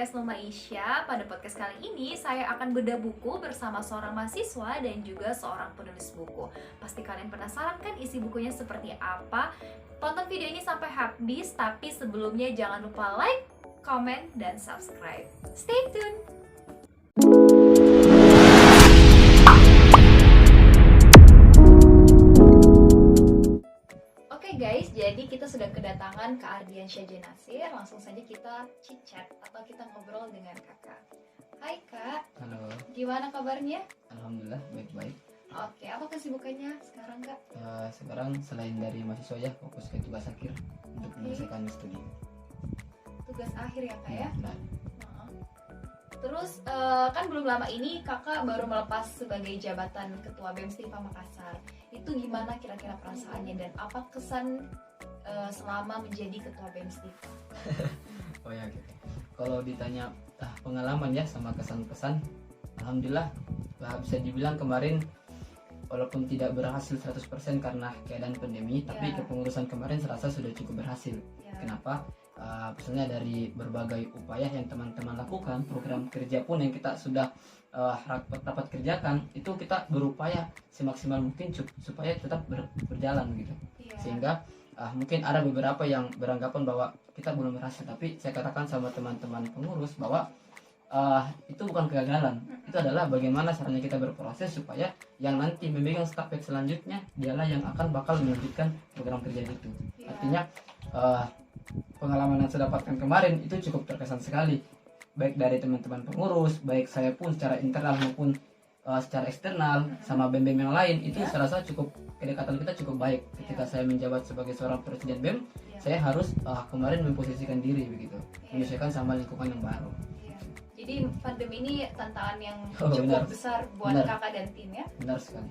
podcast Loma Isya. Pada podcast kali ini saya akan bedah buku bersama seorang mahasiswa dan juga seorang penulis buku. Pasti kalian penasaran kan isi bukunya seperti apa? Tonton video ini sampai habis, tapi sebelumnya jangan lupa like, comment, dan subscribe. Stay tuned! Guys, jadi kita sudah kedatangan Kak Ardiansyah Jenasir. Langsung saja kita chit-chat atau kita ngobrol dengan kakak. Hai Kak. Halo. Gimana kabarnya? Alhamdulillah baik-baik. Oke, apa kesibukannya sekarang Kak? Sekarang selain dari mahasiswa ya, fokus ke tugas akhir untuk menyelesaikan studi. Tugas akhir ya Kak ya? Nah. Terus kan belum lama ini kakak baru melepas sebagai jabatan Ketua BEM Stiva Makassar. Itu gimana kira-kira perasaannya dan apa kesan selama menjadi Ketua BEM Stiva? Oh ya gitu. Kalau ditanya pengalaman ya sama kesan-kesan, alhamdulillah bisa dibilang kemarin walaupun tidak berhasil 100% karena keadaan pandemi, tapi kepengurusan kemarin serasa sudah cukup berhasil. Kenapa? Misalnya dari berbagai upaya yang teman-teman lakukan, program kerja pun yang kita sudah rapat kerjakan, itu kita berupaya semaksimal mungkin supaya tetap berjalan gitu. Sehingga mungkin ada beberapa yang beranggapan bahwa kita belum berhasil, tapi saya katakan sama teman-teman pengurus bahwa itu bukan kegagalan, itu adalah bagaimana caranya kita berproses supaya yang nanti memegang stafet selanjutnya dialah yang bakal melanjutkan program kerja itu. Artinya pengalaman yang saya dapatkan kemarin itu cukup terkesan sekali, baik dari teman-teman pengurus, baik saya pun secara internal maupun secara eksternal sama BEM yang lain. Itu saya rasa cukup, kedekatan kita cukup baik. Ketika saya menjabat sebagai seorang presiden BEM, saya harus kemarin memposisikan diri begitu, menyesuaikan sama lingkungan yang baru. Jadi pandemi ini tantangan yang cukup besar buat kakak dan tim ya? Benar sekali.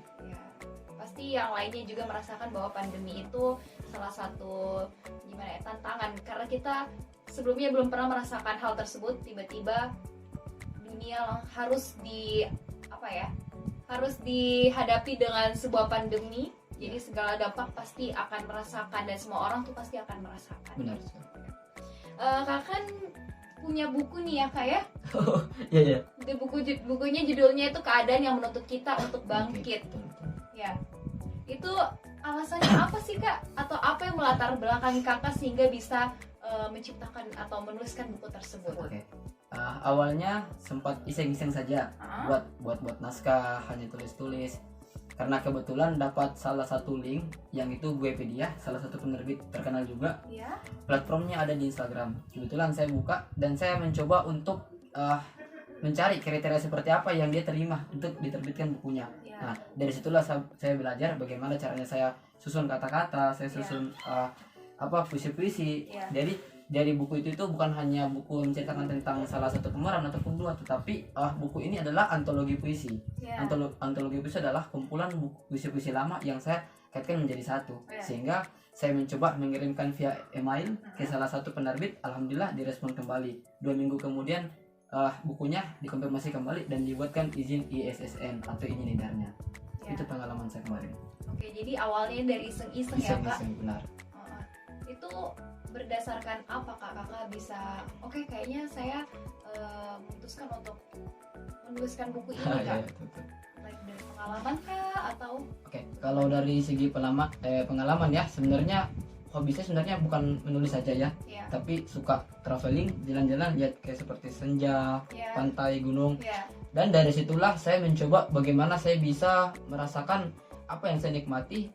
Pasti yang lainnya juga merasakan bahwa pandemi itu salah satu tantangan, karena kita sebelumnya belum pernah merasakan hal tersebut. Tiba-tiba dunia harus harus dihadapi dengan sebuah pandemi. Jadi segala dampak pasti akan merasakan dan semua orang tuh pasti akan merasakan. Benar. Kakak kan punya buku nih ya Kak ya? Iya. Bukunya judulnya itu Keadaan yang Menuntut Kita Untuk Bangkit. Ya. Itu alasannya apa sih Kak? Atau apa yang melatar belakangi Kakak sehingga bisa menciptakan atau menuliskan buku tersebut? Awalnya sempat iseng-iseng saja buat naskah, hanya tulis-tulis. Karena kebetulan dapat salah satu link yang itu Guepedia, salah satu penerbit terkenal juga. Platformnya ada di Instagram. Kebetulan saya buka dan saya mencoba untuk mencari kriteria seperti apa yang dia terima untuk diterbitkan bukunya. Nah, dari situlah saya belajar bagaimana caranya saya susun kata-kata, saya susun puisi-puisi. Jadi dari buku itu bukan hanya buku menceritakan tentang salah satu pemeran ataupun dua, tetapi buku ini adalah antologi puisi. Antologi puisi adalah kumpulan puisi-puisi lama yang saya kaitkan menjadi satu. Sehingga saya mencoba mengirimkan via email ke salah satu penerbit. Alhamdulillah direspon kembali. 2 minggu kemudian bukunya dikonfirmasi kembali dan dibuatkan izin ISSN atau izin edarnya. Itu pengalaman saya kemarin. Oke, jadi awalnya dari iseng-iseng ya Kak? Iseng, benar. Itu berdasarkan apa Kak? Kakak bisa, kayaknya saya memutuskan untuk menuliskan buku ini Kak? Like dari pengalaman Kak atau? Kalau dari segi pengalaman ya, sebenarnya hobi saya sebenarnya bukan menulis saja ya, tapi suka traveling, jalan-jalan, lihat kayak seperti senja, pantai, gunung. Dan dari situlah saya mencoba bagaimana saya bisa merasakan apa yang saya nikmati,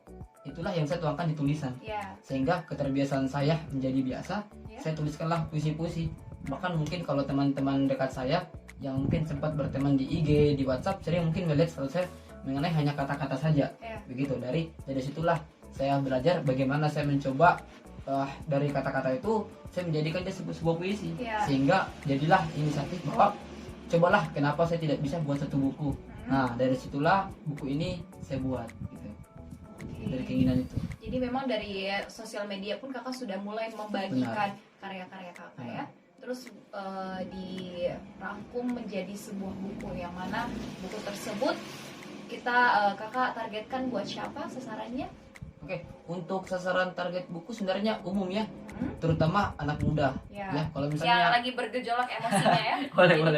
itulah yang saya tuangkan di tulisan. Sehingga keterbiasaan saya menjadi biasa, saya tuliskanlah puisi-puisi. Bahkan mungkin kalau teman-teman dekat saya yang mungkin sempat berteman di IG, di WhatsApp, sering mungkin melihat status saya mengenai hanya kata-kata saja. Begitu, dari situlah saya belajar bagaimana saya mencoba dari kata-kata itu saya menjadikan dia sebuah puisi. Sehingga jadilah inisiatif bahwa cobalah kenapa saya tidak bisa buat satu buku. Nah, dari situlah buku ini saya buat gitu. Dari keinginan itu. Jadi memang dari sosial media pun kakak sudah mulai membagikan karya-karya kakak ya. Terus dirangkum menjadi sebuah buku, yang mana buku tersebut kakak targetkan buat siapa sasarannya? Oke, untuk sasaran target buku sebenarnya umum ya, Hmm? terutama anak muda. Ya. Ya, kalau Yang misalnya lagi bergejolak emosinya ya. boleh. Ya,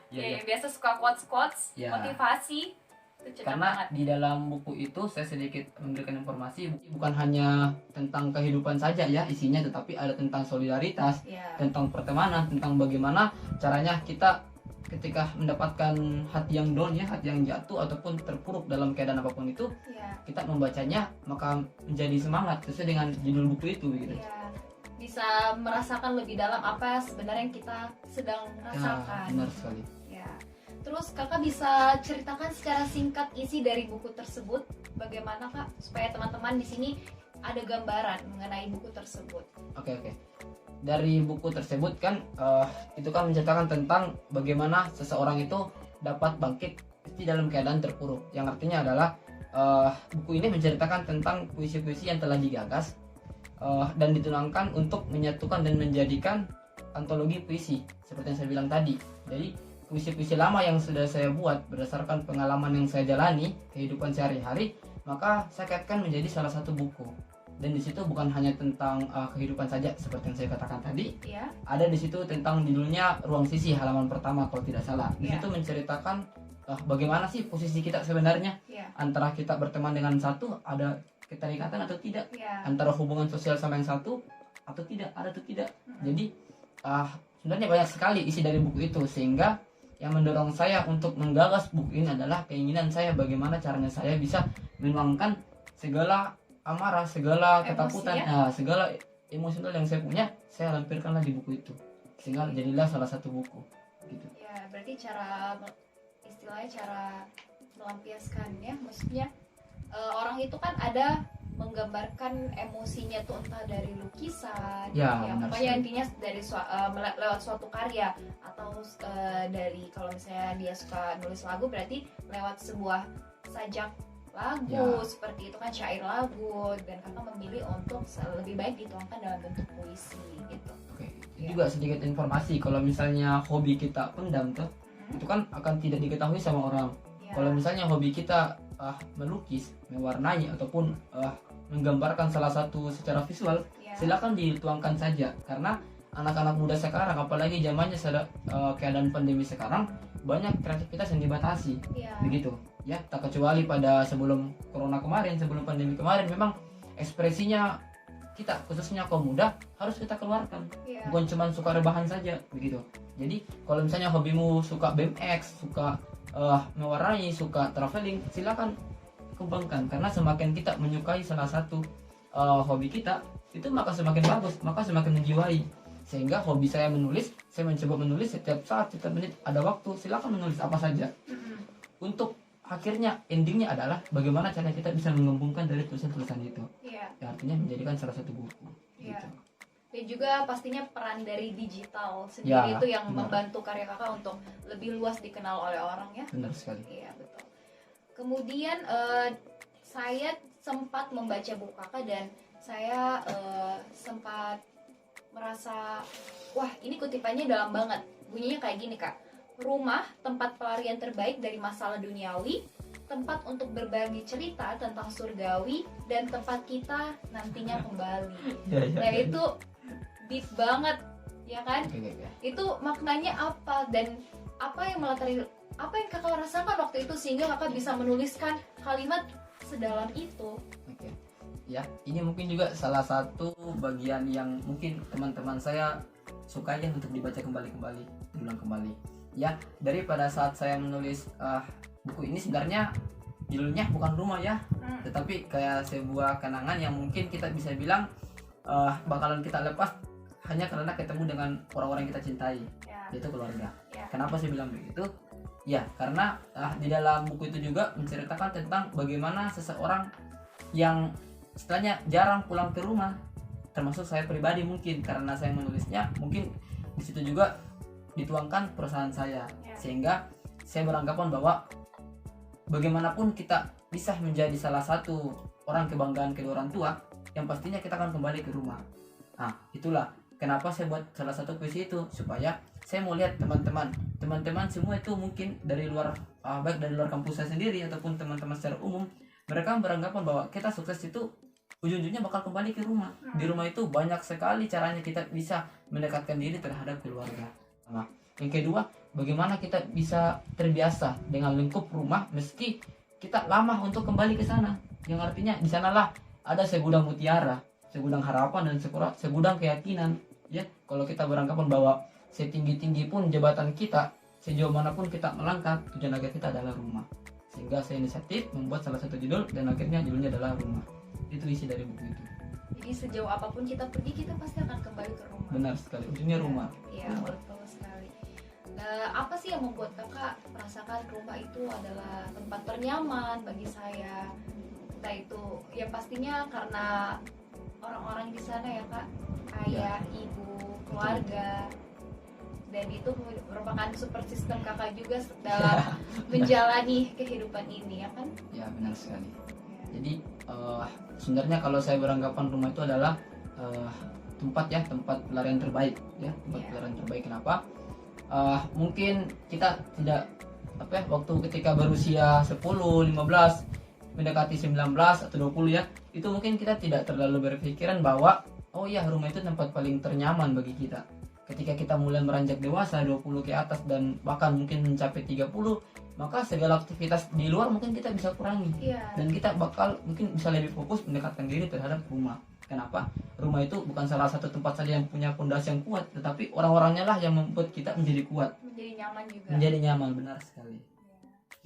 Ya, ya. yang biasa suka quotes, Ya. motivasi. Itu cocok Karena banget. di dalam buku itu saya sedikit memberikan informasi bukan hanya tentang kehidupan saja ya isinya, tetapi ada tentang solidaritas, Ya. tentang pertemanan, tentang bagaimana caranya kita ketika mendapatkan hati yang down ya, hati yang jatuh ataupun terpuruk dalam keadaan apapun itu, Ya. kita membacanya maka menjadi semangat sesuai dengan judul buku itu gitu. Ya. Bisa merasakan lebih dalam apa sebenarnya yang kita sedang Ya, rasakan. benar sekali. Ya. Terus kakak bisa ceritakan secara singkat isi dari buku tersebut, bagaimana kak supaya teman-teman di sini ada gambaran mengenai buku tersebut. Oke. Dari buku tersebut kan itu kan menceritakan tentang bagaimana seseorang itu dapat bangkit di dalam keadaan terpuruk. Yang artinya adalah buku ini menceritakan tentang puisi-puisi yang telah digagas dan dituangkan untuk menyatukan dan menjadikan antologi puisi seperti yang saya bilang tadi. Jadi puisi-puisi lama yang sudah saya buat berdasarkan pengalaman yang saya jalani kehidupan sehari-hari, maka saya kaitkan menjadi salah satu buku. Dan di situ bukan hanya tentang kehidupan saja seperti yang saya katakan tadi. Ya. Ada di situ tentang judulnya Ruang Sisi halaman pertama kalau tidak salah. Di Ya. situ menceritakan bagaimana sih posisi kita sebenarnya, Ya. antara kita berteman dengan satu ada keterikatan atau tidak, Ya. antara hubungan sosial sama yang satu atau tidak, ada atau tidak. Mm-mm. Jadi sebenarnya banyak sekali isi dari buku itu, sehingga yang mendorong saya untuk menggagas buku ini adalah keinginan saya bagaimana caranya saya bisa menuangkan segala amarah, segala Emosi, ketakutan, ya? segala emosional yang saya punya, saya lampirkanlah di buku itu, sehingga jadilah salah satu buku gitu. Ya, berarti istilahnya cara melampiaskan ya, maksudnya orang itu kan ada menggambarkan emosinya tuh entah dari lukisan, Ya, ya benar pokoknya sekali. intinya dari lewat suatu karya atau dari kalau misalnya dia suka nulis lagu berarti lewat sebuah sajak lagu Ya. seperti itu kan syair lagu, dan kakak memilih untuk lebih baik dituangkan dalam bentuk puisi gitu. Oke, Ya. juga sedikit informasi kalau misalnya hobi kita pendam tuh, Hmm, itu kan akan tidak diketahui sama orang. ya. Kalau misalnya hobi kita melukis, mewarnai ataupun menggambarkan salah satu secara visual, Ya. silakan dituangkan saja, karena anak-anak muda sekarang apalagi zamannya keadaan pandemi sekarang banyak kreativitas yang dibatasi Ya. begitu ya, tak kecuali pada sebelum corona kemarin, sebelum pandemi kemarin, memang ekspresinya kita khususnya kaum muda harus kita keluarkan, Ya. bukan cuma suka rebahan saja begitu. Jadi kalau misalnya hobimu suka BMX, suka mewarnai, suka traveling, silakan kembangkan, karena semakin kita menyukai salah satu hobi kita itu, maka semakin bagus, maka semakin menjiwai. Sehingga hobi saya menulis, saya mencoba menulis setiap saat, setiap menit ada waktu, silakan menulis apa saja. Mm-mm. Untuk akhirnya endingnya adalah bagaimana cara kita bisa mengembangkan dari tulisan-tulisan itu, Iya. ya, artinya menjadikan salah satu buku Iya. gitu. Dan juga pastinya peran dari digital sendiri Ya, itu yang benar. membantu karya kakak untuk lebih luas dikenal oleh orang ya. Benar sekali. Iya betul. Kemudian saya sempat membaca buku kakak dan saya sempat merasa wah ini kutipannya dalam banget. Bunyinya kayak gini kak. Rumah tempat pelarian terbaik dari masalah duniawi, tempat untuk berbagi cerita tentang surgawi, dan tempat kita nantinya kembali. Ya, Nah itu deep banget ya kan? Oke. Itu maknanya apa dan apa yang kakak rasakan waktu itu sehingga kakak bisa menuliskan kalimat sedalam itu. Oke. Ya, ini mungkin juga salah satu bagian yang mungkin teman-teman saya suka ya untuk dibaca kembali-kembali, diulang kembali. Ya, daripada saat saya menulis buku ini sebenarnya judulnya bukan rumah ya, tetapi kayak sebuah kenangan yang mungkin kita bisa bilang bakalan kita lepas hanya karena ketemu dengan orang-orang yang kita cintai, Ya. yaitu keluarga. Ya. Kenapa saya bilang begitu? Ya, karena di dalam buku itu juga menceritakan tentang bagaimana seseorang yang istilahnya jarang pulang ke rumah, termasuk saya pribadi mungkin karena saya menulisnya, mungkin di situ juga dituangkan perusahaan saya, Ya. sehingga saya beranggapan bahwa bagaimanapun kita bisa menjadi salah satu orang kebanggaan kedua orang tua, yang pastinya kita akan kembali ke rumah. Nah, itulah kenapa saya buat salah satu puisi itu, supaya saya mau lihat teman-teman semua itu mungkin dari luar, baik dari luar kampus saya sendiri ataupun teman-teman secara umum, mereka beranggapan bahwa kita sukses itu ujung-ujungnya bakal kembali ke rumah. Di rumah itu banyak sekali caranya kita bisa mendekatkan diri terhadap keluarga. Nah, yang kedua, bagaimana kita bisa terbiasa dengan lingkup rumah meski kita lama untuk kembali ke sana. Yang artinya di sanalah ada segudang mutiara, segudang harapan dan segudang keyakinan. Ya, kalau kita beranggapan bahwa setinggi-tinggi pun jabatan kita, sejauh manapun kita melangkah, tujuan akhir kita adalah rumah. Sehingga saya inisiatif membuat salah satu judul dan akhirnya judulnya adalah rumah. Itu isi dari buku itu. Jadi sejauh apapun kita pergi, kita pasti akan kembali ke rumah. Benar sekali, ujungnya rumah. Iya, betul sekali. Apa sih yang membuat kakak merasakan rumah itu adalah tempat ternyaman bagi saya? Entah itu ya pastinya karena orang-orang di sana ya kak, ayah, ibu, keluarga, dan itu merupakan support system kakak juga dalam menjalani kehidupan ini ya kan? Ya benar sekali. Jadi sebenarnya kalau saya beranggapan rumah itu adalah tempat pelarian terbaik ya, pelarian terbaik. Kenapa? Mungkin kita tidak waktu ketika berusia 10, 15 mendekati 19 atau 20 ya, itu mungkin kita tidak terlalu berpikiran bahwa oh ya rumah itu tempat paling ternyaman bagi kita. Ketika kita mulai meranjak dewasa 20 ke atas dan bahkan mungkin mencapai 30, maka segala aktivitas di luar mungkin kita bisa kurangi. Dan kita bakal mungkin bisa lebih fokus mendekatkan diri terhadap rumah. Kenapa? Rumah itu bukan salah satu tempat saja yang punya fondasi yang kuat, tetapi orang-orangnya lah yang membuat kita menjadi kuat. Menjadi nyaman juga. Menjadi nyaman, benar sekali.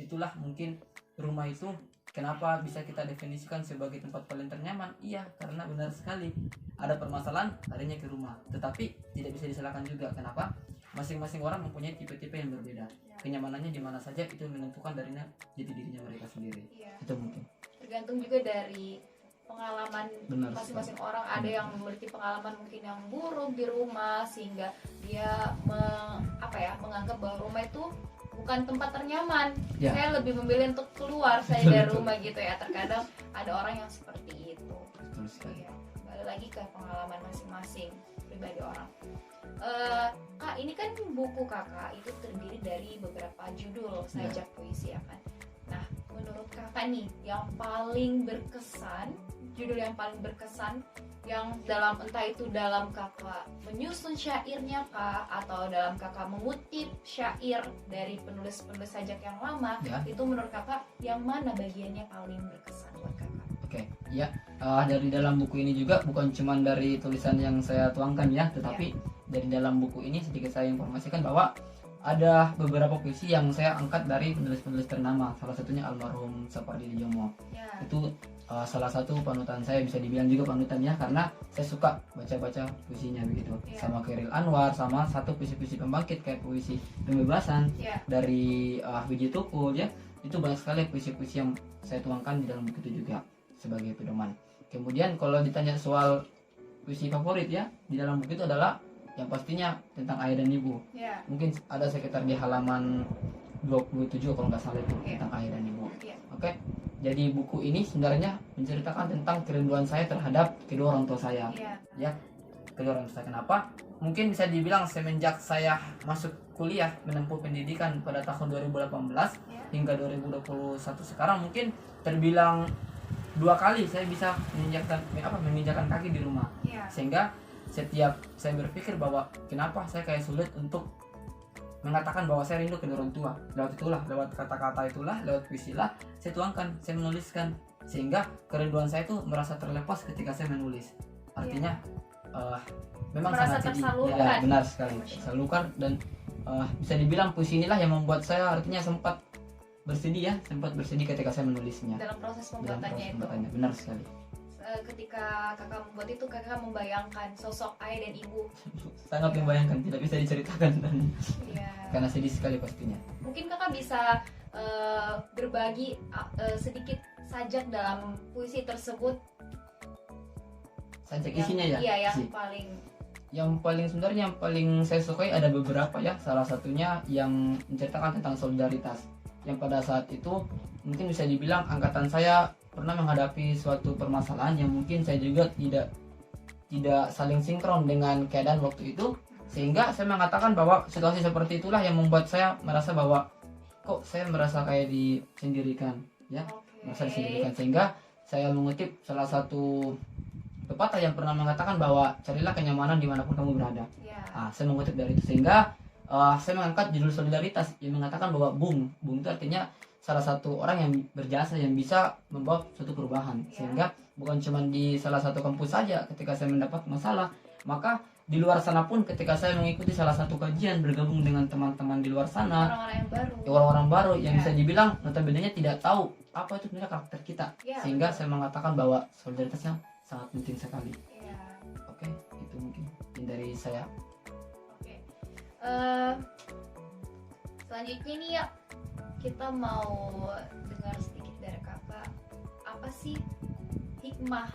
Itulah mungkin rumah itu kenapa bisa kita definisikan sebagai tempat paling ternyaman. Iya, karena benar sekali ada permasalahan larinya ke rumah, tetapi tidak bisa disalahkan juga. Kenapa? Masing-masing orang mempunyai tipe-tipe yang berbeda. Kenyamanannya di mana saja itu menentukan dari jati dirinya mereka sendiri. Itu mungkin tergantung juga dari pengalaman masing-masing orang. Ada yang memiliki pengalaman mungkin yang buruk di rumah sehingga dia menganggap bahwa rumah itu bukan tempat ternyaman. Saya lebih memilih untuk keluar saya dari rumah gitu ya. Terkadang ada orang yang seperti itu. Ya, kembali lagi ke pengalaman masing-masing pribadi orang. Kak, ini kan buku kakak itu terdiri dari beberapa judul sajak puisi ya kan. Nah, menurut kakak nih yang paling berkesan, judul yang paling berkesan yang dalam entah itu dalam kakak menyusun syairnya kak atau dalam kakak mengutip syair dari penulis-penulis sajak yang lama, itu menurut kakak yang mana bagiannya paling berkesan buat kakak? Oke, ya dari dalam buku ini juga bukan cuma dari tulisan yang saya tuangkan ya, tetapi dari dalam buku ini sedikit saya informasikan bahwa ada beberapa puisi yang saya angkat dari penulis-penulis ternama. Salah satunya almarhum Sapardi Djomo. Itu salah satu panutan saya, bisa dibilang juga panutan ya, karena saya suka baca-baca puisinya begitu. Sama Khairil Anwar, sama satu puisi-puisi pembangkit kayak puisi Pembebasan dari Wiji Tukul ya. Itu banyak sekali puisi-puisi yang saya tuangkan di dalam buku itu juga sebagai pedoman. Kemudian kalau ditanya soal puisi favorit ya, di dalam buku itu adalah yang pastinya tentang ayah dan ibu. Mungkin ada sekitar di halaman 27 kalau nggak salah itu tentang ayah dan ibu. Oke. Jadi buku ini sebenarnya menceritakan tentang kerinduan saya terhadap kedua orang tua saya. Ya, kedua orang tua saya. Kenapa? Mungkin bisa dibilang semenjak saya masuk kuliah menempuh pendidikan pada tahun 2018 hingga 2021 sekarang, mungkin terbilang 2 kali saya bisa menginjakkan kaki di rumah. Sehingga setiap saya berpikir bahwa kenapa saya kayak sulit untuk mengatakan bahwa saya rindu kedua orang tua, lewat kata-kata itulah, lewat puisi lah saya tuangkan, saya menuliskan, sehingga kerinduan saya itu merasa terlepas ketika saya menulis. Artinya memang merasa sangat tersalurkan. Ya, benar sekali, tersalurkan. Dan bisa dibilang puisi inilah yang membuat saya artinya sempat bersedih ketika saya menulisnya. Dalam proses pembuatannya itu. Benar sekali. Ketika kakak membuat itu, kakak membayangkan sosok ayah dan ibu. Sangat membayangkan, tidak bisa diceritakan dan karena sedih sekali pastinya. Mungkin kakak bisa berbagi sedikit sajak dalam puisi tersebut. Sajak isinya ya? Iya, yang paling sebenarnya yang paling saya sukai ada beberapa ya. Salah satunya yang menceritakan tentang solidaritas. Yang pada saat itu mungkin bisa dibilang angkatan saya pernah menghadapi suatu permasalahan yang mungkin saya juga tidak saling sinkron dengan keadaan waktu itu, sehingga saya mengatakan bahwa situasi seperti itulah yang membuat saya merasa bahwa kok saya merasa kayak disendirikan ya, merasa disendirikan, sehingga saya mengutip salah satu pepatah yang pernah mengatakan bahwa carilah kenyamanan dimanapun kamu berada. Saya mengutip dari itu, sehingga saya mengangkat judul solidaritas yang mengatakan bahwa Bung itu artinya salah satu orang yang berjasa yang bisa membawa suatu perubahan. Sehingga bukan cuma di salah satu kampus saja ketika saya mendapat masalah, maka di luar sana pun ketika saya mengikuti salah satu kajian, bergabung dengan teman-teman di luar sana, orang-orang baru yang bisa dibilang notabene tidak tahu apa itu sebenarnya karakter kita, sehingga saya mengatakan bahwa solidaritasnya sangat penting sekali. Oke, itu mungkin dari saya. Selanjutnya nih ya, kita mau dengar sedikit dari kakak, apa sih hikmah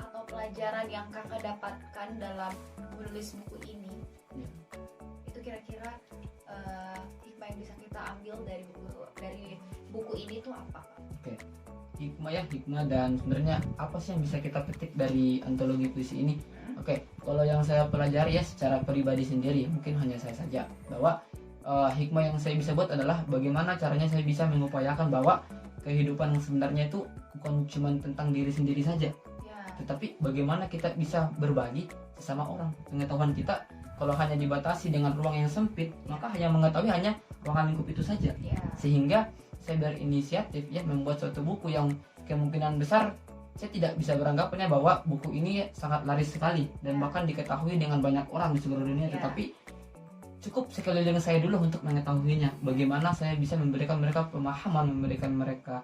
atau pelajaran yang kakak dapatkan dalam menulis buku ini? Itu kira-kira hikmah yang bisa kita ambil dari buku ini tuh apa? Oke, hikmah dan sebenarnya apa sih yang bisa kita petik dari antologi puisi ini? Oke, kalau yang saya pelajari ya secara pribadi sendiri, mungkin hanya saya saja, bahwa hikmah yang saya bisa buat adalah bagaimana caranya saya bisa mengupayakan bahwa kehidupan yang sebenarnya itu bukan cuma tentang diri sendiri saja, tetapi bagaimana kita bisa berbagi sesama orang. Pengetahuan kita kalau hanya dibatasi dengan ruang yang sempit, maka hanya mengetahui hanya ruangan lingkup itu saja. Sehingga saya berinisiatif ya membuat suatu buku yang kemungkinan besar saya tidak bisa beranggapannya bahwa buku ini sangat laris sekali dan bahkan diketahui dengan banyak orang di seluruh dunia, tetapi cukup sekeliling saya dulu untuk mengetahuinya. Bagaimana saya bisa memberikan mereka pemahaman, memberikan mereka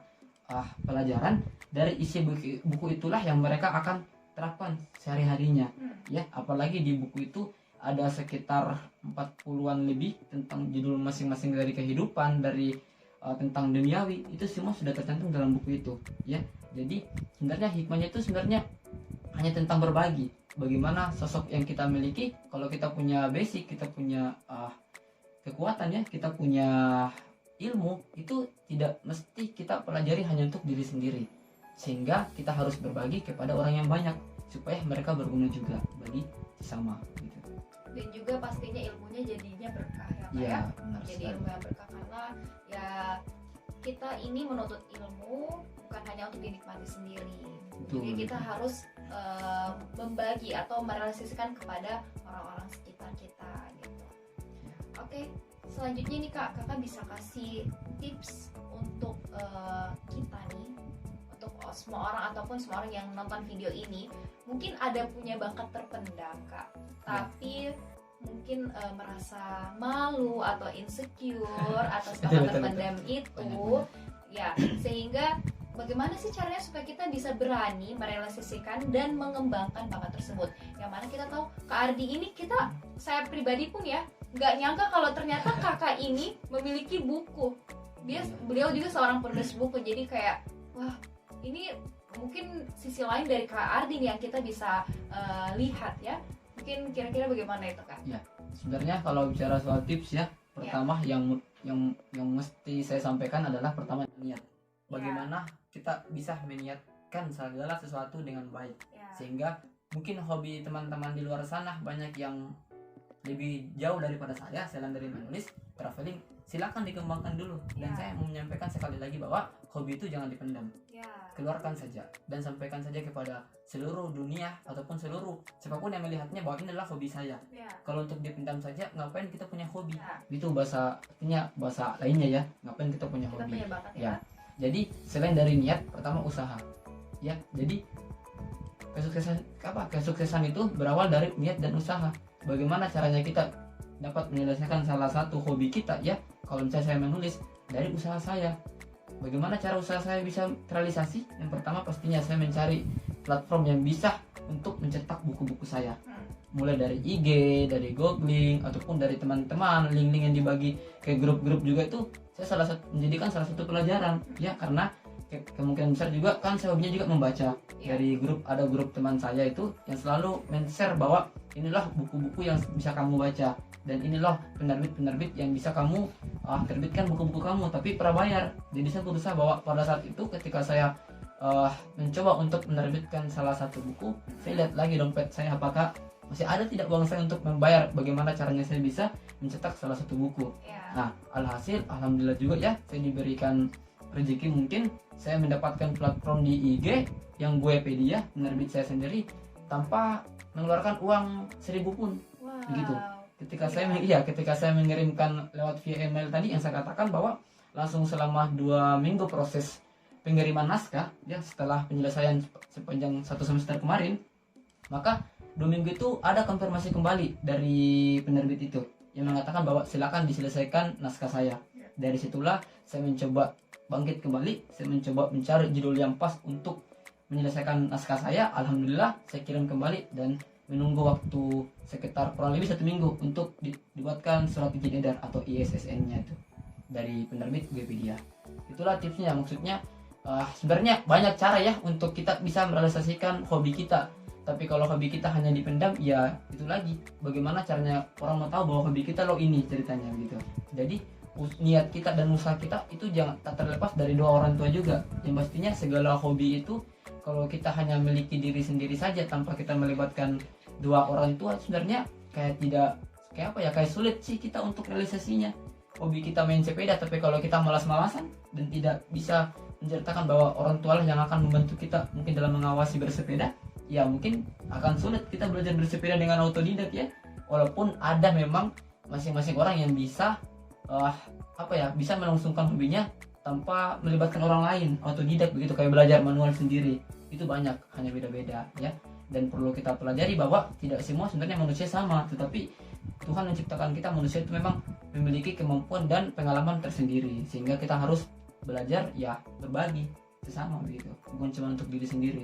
pelajaran dari isi buku itulah yang mereka akan terapkan sehari-harinya. Ya, apalagi di buku itu ada sekitar 40-an lebih tentang judul masing-masing dari kehidupan, dari tentang duniawi, itu semua sudah tercantum dalam buku itu. Ya, jadi sebenarnya hikmahnya itu sebenarnya hanya tentang berbagi. Bagaimana sosok yang kita miliki, kalau kita punya basic, kita punya kekuatan ya, kita punya ilmu, itu tidak mesti kita pelajari hanya untuk diri sendiri, sehingga kita harus berbagi kepada orang yang banyak supaya mereka berguna juga bagi sesama gitu. Dan juga pastinya ilmunya jadinya berkah ya, jadi ilmu yang berkah, karena ya kita ini menuntut ilmu bukan hanya untuk dinikmati sendiri. Jadi kita harus membagi atau merealisasikan kepada orang-orang sekitar kita gitu. Oke, selanjutnya nih kakak bisa kasih tips untuk kita nih, untuk semua orang ataupun semua orang yang nonton video ini, mungkin ada punya bakat terpendam kak, tapi mungkin merasa malu atau insecure atas bakat terpendam itu ya, sehingga bagaimana sih caranya supaya kita bisa berani merealisasikan dan mengembangkan bakat tersebut? Yang mana kita tahu Kak Ardi ini, saya pribadi pun ya nggak nyangka kalau ternyata kakak ini memiliki buku. Beliau juga seorang penulis buku, jadi kayak wah, ini mungkin sisi lain dari Kak Ardi yang kita bisa lihat ya. Mungkin kira-kira bagaimana itu Kak? Ya, sebenarnya kalau bicara soal tips ya, pertama yang mesti saya sampaikan adalah pertama niat. Bagaimana kita bisa meniatkan segala sesuatu dengan baik, sehingga mungkin hobi teman-teman di luar sana banyak yang lebih jauh daripada saya selain dari menulis, traveling, silakan dikembangkan dulu. Dan saya mau menyampaikan sekali lagi bahwa hobi itu jangan dipendam, keluarkan saja dan sampaikan saja kepada seluruh dunia ataupun seluruh siapapun yang melihatnya bahwa ini adalah hobi saya. Kalau untuk dipendam saja, ngapain kita punya hobi? Itu bahasa lainnya ya, ngapain kita punya hobi? Punya bakat, ya. Jadi selain dari niat, pertama usaha. Ya, jadi kesuksesan itu berawal dari niat dan usaha. Bagaimana caranya kita dapat menyelesaikan salah satu hobi kita ya? Kalau misalnya saya menulis, dari usaha saya. Bagaimana cara usaha saya bisa terrealisasi? Yang pertama pastinya saya mencari platform yang bisa untuk mencetak buku-buku saya. Mulai dari IG, dari googling, ataupun dari teman-teman, link-link yang dibagi ke grup-grup juga itu saya menjadikan salah satu pelajaran ya, karena kemungkinan besar juga kan saya hobinya juga membaca. Dari ada grup teman saya itu yang selalu men-share bahwa inilah buku-buku yang bisa kamu baca, dan inilah penerbit-penerbit yang bisa kamu terbitkan buku-buku kamu tapi prabayar. Jadi saya berusaha bahwa pada saat itu ketika saya mencoba untuk menerbitkan salah satu buku, saya lihat lagi dompet saya apakah masih ada tidak uang saya untuk membayar, bagaimana caranya saya bisa mencetak salah satu buku. Nah, alhasil alhamdulillah juga ya, saya diberikan rezeki mungkin saya mendapatkan platform di IG yang Guepedia, penerbit saya sendiri, tanpa mengeluarkan uang 1.000 pun. Wow. Begitu. Ketika Iya. ketika saya mengirimkan lewat via email tadi yang saya katakan bahwa langsung selama 2 minggu proses pengiriman naskah ya, setelah penyelesaian sepanjang 1 semester kemarin, maka 2 minggu itu ada konfirmasi kembali dari penerbit itu yang mengatakan bahwa silakan diselesaikan naskah saya. Dari situlah saya mencoba bangkit kembali, saya mencoba mencari judul yang pas untuk menyelesaikan naskah saya. Alhamdulillah saya kirim kembali dan menunggu waktu sekitar kurang lebih 1 minggu untuk dibuatkan surat izin edar atau ISSN-nya itu dari penerbit Guepedia. Itulah tipsnya, maksudnya sebenarnya banyak cara ya untuk kita bisa merealisasikan hobi kita. Tapi kalau hobi kita hanya dipendam, ya itu lagi bagaimana caranya orang mau tahu bahwa hobi kita lo ini ceritanya gitu. Jadi niat kita dan usaha kita itu jangan tak terlepas dari doa orang tua juga. Yang pastinya segala hobi itu kalau kita hanya memiliki diri sendiri saja tanpa kita melibatkan dua orang tua, sebenarnya kayak sulit sih kita untuk realisasinya. Hobi kita main sepeda, tapi kalau kita malas-malasan dan tidak bisa menceritakan bahwa orang tua lah yang akan membantu kita mungkin dalam mengawasi bersepeda, ya mungkin akan sulit kita belajar bersepeda dengan autodidak ya. Walaupun ada memang masing-masing orang yang bisa bisa melangsungkan hobinya tanpa melibatkan orang lain, autodidak begitu, kayak belajar manual sendiri. Itu banyak, hanya beda-beda ya. Dan perlu kita pelajari bahwa tidak semua sebenarnya manusia sama, tetapi Tuhan menciptakan kita manusia itu memang memiliki kemampuan dan pengalaman tersendiri, sehingga kita harus belajar ya berbagi sesama begitu, bukan cuma untuk diri sendiri.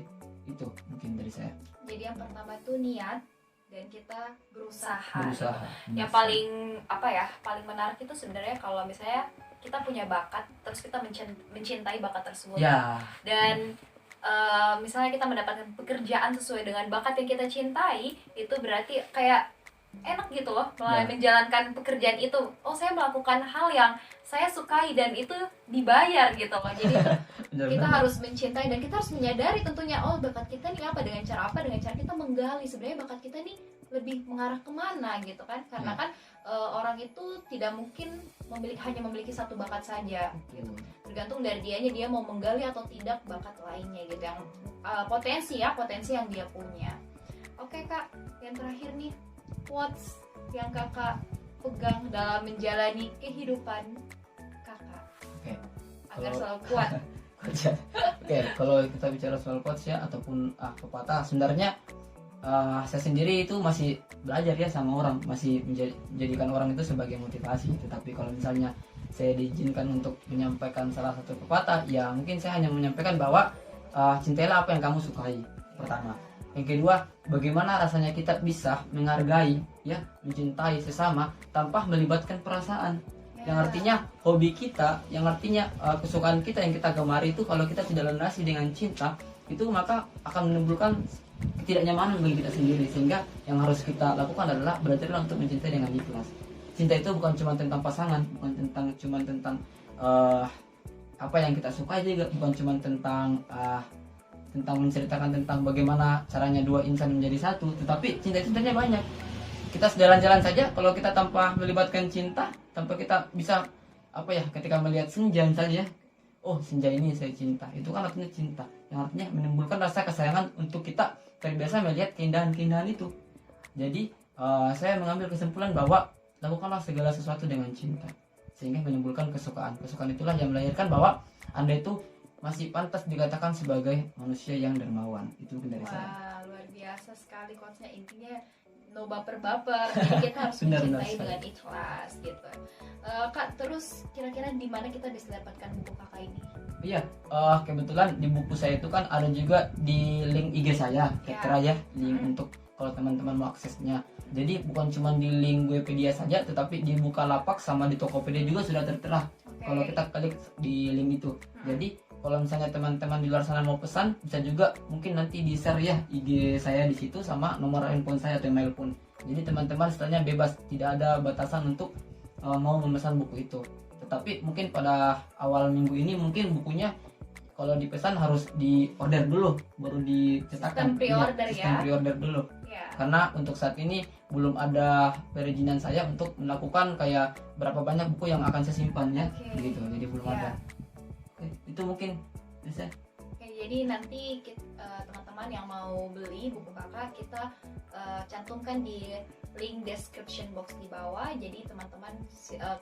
Itu mungkin dari saya. Jadi yang pertama itu niat dan kita berusaha. Yang paling menarik itu sebenarnya kalau misalnya kita punya bakat terus kita mencintai bakat tersebut. Ya. Dan misalnya kita mendapatkan pekerjaan sesuai dengan bakat yang kita cintai, itu berarti kayak enak gitu loh menjalankan pekerjaan itu. Oh, saya melakukan hal yang saya sukai dan itu dibayar gitu loh. Jadi kita harus mencintai dan kita harus menyadari tentunya, oh bakat kita nih apa, dengan cara kita menggali sebenarnya bakat kita nih lebih mengarah kemana gitu kan. Karena kan orang itu tidak mungkin hanya memiliki satu bakat saja gitu. Tergantung dari dia mau menggali atau tidak bakat lainnya gitu, yang potensi yang dia punya. Oke Kak, yang terakhir nih, quotes yang Kakak pegang dalam menjalani kehidupan Kakak agar selalu kuat. Oke, kalau kita bicara soal quotes ya ataupun pepatah, sebenarnya saya sendiri itu masih belajar ya sama orang, masih menjadikan orang itu sebagai motivasi. Tetapi kalau misalnya saya diizinkan untuk menyampaikan salah satu pepatah, ya mungkin saya hanya menyampaikan bahwa cintailah apa yang kamu sukai, pertama. Yang kedua, bagaimana rasanya kita bisa menghargai ya, mencintai sesama tanpa melibatkan perasaan. Yang artinya hobi kita, yang artinya kesukaan kita yang kita gemari itu kalau kita tidak landasi dengan cinta, itu maka akan menimbulkan ketidaknyamanan bagi kita sendiri. Sehingga yang harus kita lakukan adalah belajarlah untuk mencintai dengan ikhlas. Cinta itu bukan cuma tentang pasangan, bukan tentang apa yang kita suka juga, bukan cuma tentang menceritakan tentang bagaimana caranya dua insan menjadi satu, tetapi cinta-cintanya banyak. Kita sejalan-jalan saja kalau kita tanpa melibatkan cinta, tanpa kita bisa ketika melihat senja misalnya, oh senja ini saya cinta, itu kan artinya cinta, yang artinya menimbulkan rasa kesayangan untuk kita terbiasa melihat keindahan-keindahan itu. Jadi saya mengambil kesimpulan bahwa lakukanlah segala sesuatu dengan cinta, sehingga menimbulkan kesukaan. Kesukaan itulah yang melahirkan bahwa Anda itu masih pantas dikatakan sebagai manusia yang dermawan. Itu mungkin dari saya. Wah, luar biasa sekali quotesnya. Intinya no baper-baper, jadi kita harus mencintai dengan ikhlas gitu. Kak, terus kira-kira di mana kita bisa dapatkan buku Kakak ini? Iya, kebetulan di buku saya itu kan ada juga di link IG saya, kira ya, link untuk kalau teman-teman mau aksesnya. Jadi bukan cuma di link Guepedia saja, tetapi di Bukalapak sama di Tokopedia juga sudah tertera. Kalau kita klik di link itu. Jadi kalau misalnya teman-teman di luar sana mau pesan, bisa juga mungkin nanti di share ya IG saya di situ sama nomor handphone saya atau email pun. Jadi teman-teman setelahnya bebas, tidak ada batasan untuk mau memesan buku itu. Tetapi mungkin pada awal minggu ini mungkin bukunya kalau dipesan harus di order dulu, baru dicetakkan. Sistem pre-order dulu. Ya. Karena untuk saat ini belum ada perizinan saya untuk melakukan kayak berapa banyak buku yang akan saya simpan ya, begitu. Jadi belum ada. Itu mungkin Bisa. Oke, jadi nanti teman-teman yang mau beli buku kakak kita cantumkan di link description box di bawah. Jadi teman-teman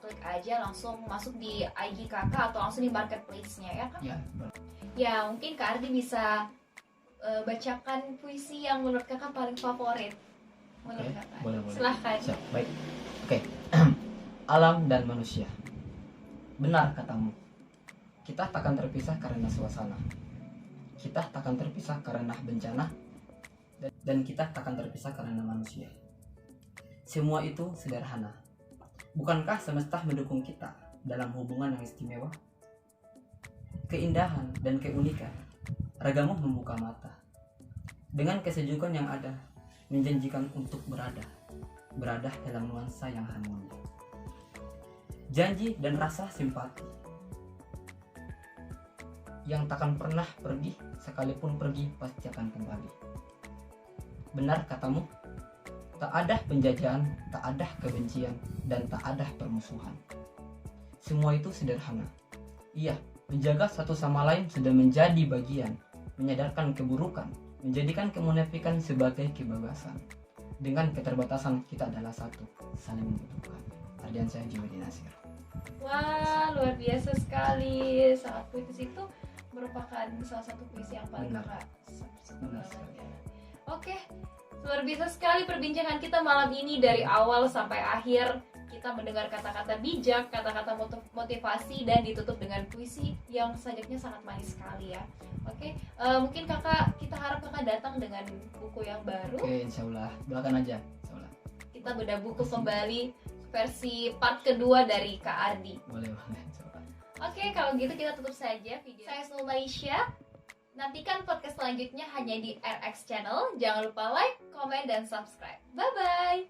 klik aja langsung masuk di IG kakak atau langsung di marketplace-nya ya Kak? Ya, Ya mungkin Kak Ardi bisa bacakan puisi yang menurut kakak paling favorit. Menurut kakak. boleh. Silahkan. Siap, baik. Oke. Alam dan manusia. Benar katamu. Kita takkan terpisah karena suasana. Kita takkan terpisah karena bencana. Dan kita takkan terpisah karena manusia. Semua itu sederhana. Bukankah semesta mendukung kita dalam hubungan yang istimewa? Keindahan dan keunikan, ragamu membuka mata. Dengan kesejukan yang ada, menjanjikan untuk berada dalam nuansa yang harmoni. Janji dan rasa simpati yang takkan pernah pergi, sekalipun pergi pasti akan kembali. Benar katamu, tak ada penjajahan, tak ada kebencian, dan tak ada permusuhan. Semua itu sederhana. Iya, menjaga satu sama lain sudah menjadi bagian, menyadarkan keburukan, menjadikan kemunafikan sebagai kebebasan. Dengan keterbatasan kita adalah satu, saling membutuhkan. Ardiansyah Juwedi Nasir. Wah, luar biasa sekali. Sangat puitis itu merupakan salah satu puisi yang paling kakak Benar. Oke, luar biasa sekali perbincangan kita malam ini dari awal sampai akhir. Kita mendengar kata-kata bijak, kata-kata motivasi, dan ditutup dengan puisi yang sajaknya sangat manis sekali ya. Oke, mungkin kita harap kakak datang dengan buku yang baru. Oke, insyaallah. Doakan aja, insyaallah. Kita bedah buku kembali versi part kedua dari Kak Ardi. Boleh, insyaallah. Oke, kalau gitu kita tutup saja video. Saya Sulmaisya. Nantikan podcast selanjutnya hanya di RX Channel. Jangan lupa like, komen, dan subscribe. Bye-bye!